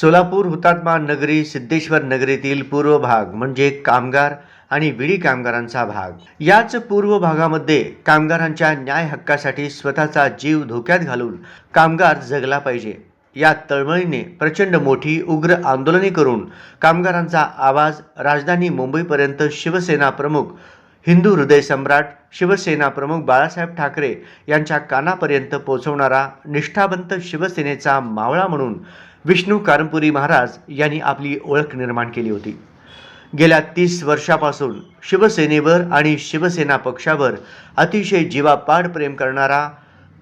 सोलापूर हुतात्मा नगरी सिद्धेश्वर नगरीतील पूर्व भाग म्हणजे कामगार आणि विडी कामगारांचा भाग। याच पूर्व भागामध्ये कामगारांच्या न्याय हक्कासाठी स्वतःचा जीव धोक्यात घालून कामगार जगला पाहिजे या तळमळीने प्रचंड मोठी उग्र आंदोलने करून कामगारांचा आवाज राजधानी मुंबईपर्यंत शिवसेना प्रमुख हिंदू हृदय सम्राट शिवसेना प्रमुख बाळासाहेब ठाकरे यांच्या कानापर्यंत पोहोचवणारा निष्ठावंत शिवसेनेचा मावळा म्हणून विष्णू कारंपुरी महाराज यांनी आपली ओळख निर्माण केली होती। गेल्या 30 वर्षापासून शिवसेनेवर आणि शिवसेना पक्षावर अतिशय जीवापाड प्रेम करणारा,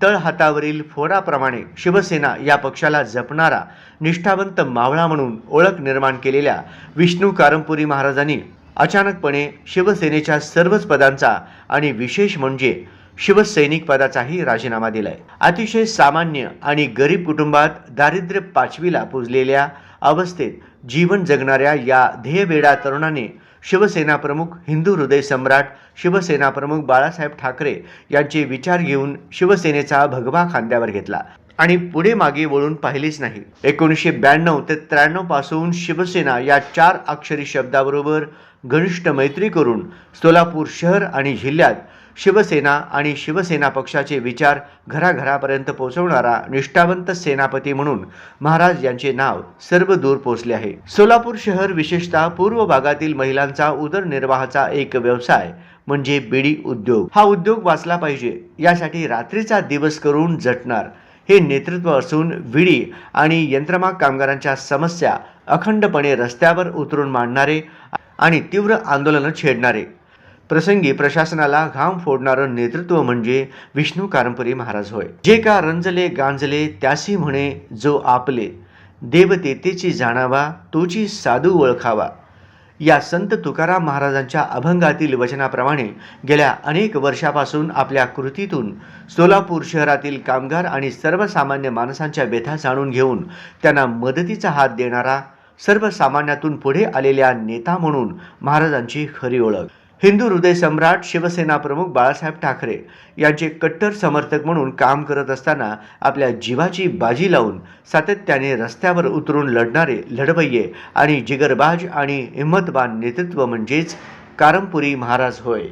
तळहातावरील फोडाप्रमाणे शिवसेना या पक्षाला जपणारा निष्ठावंत मावळा म्हणून ओळख निर्माण केलेल्या विष्णू कारंपुरी महाराजांनी अचानकपणे शिवसेनेच्या सर्वच पदांचा आणि विशेष म्हणजे शिवसैनिक पदाचाही राजीनामा दिलाय। अतिशय सामान्य आणि गरीब कुटुंबात दारिद्र्य पाचवीला पुजलेल्या अवस्थेत जीवन जगणाऱ्या या ध्येयवेडा तरुणाने शिवसेना प्रमुख हिंदू हृदय सम्राट शिवसेना प्रमुख बाळासाहेब ठाकरे यांचे विचार घेऊन शिवसेनेचा भगवा खांद्यावर घेतला आणि पुढे मागे वळून पाहिलेच नाही। 1992 ते 93 पासून शिवसेना या 4 अक्षरी शब्दाबरोबर घनिष्ठ मैत्री करून सोलापूर शहर आणि जिल्ह्यात शिवसेना आणि शिवसेना पक्षाचे विचार घराघरापर्यंत पोहोचवणारा निष्ठावंत सेनापती म्हणून महाराज यांचे नाव सर्व दूर पोहोचले आहे। सोलापूर शहर विशेषतः पूर्व भागातील महिलांचा उदरनिर्वाहाचा एक व्यवसाय म्हणजे बीडी उद्योग। हा उद्योग वाचला पाहिजे यासाठी रात्रीचा दिवस करून झटणार हे नेतृत्व असून विडी आणि यंत्रमाग कामगारांच्या समस्या अखंडपणे रस्त्यावर उतरून मांडणारे आणि तीव्र आंदोलन छेडणारे, प्रसंगी प्रशासनाला घाम फोडणारं नेतृत्व म्हणजे विष्णू कारंपुरी महाराज होय। जे का रंजले गांजले त्यासी म्हणे जो आपले, देव तेथेची जाणावा तोची साधू ओळखावा। या संत तुकाराम महाराजांच्या अभंगातील वचनाप्रमाणे गेल्या अनेक वर्षापासून आपल्या कृतीतून सोलापूर शहरातील कामगार आणि सर्वसामान्य माणसांच्या व्यथा जाणून घेऊन त्यांना मदतीचा हात देणारा, सर्वसामान्यातून पुढे आलेल्या नेता म्हणून महाराजांची खरी ओळख। हिंदू हृदय सम्राट शिवसेना प्रमुख बाळासाहेब ठाकरे यांचे कट्टर समर्थक म्हणून काम करत असताना आपल्या जीवाची बाजी लावून सातत्याने रस्त्यावर उतरून लढणारे लढवय्ये आणि जिगरबाज आणि हिम्मतवान नेतृत्व म्हणजेच कारंपुरी महाराज होय।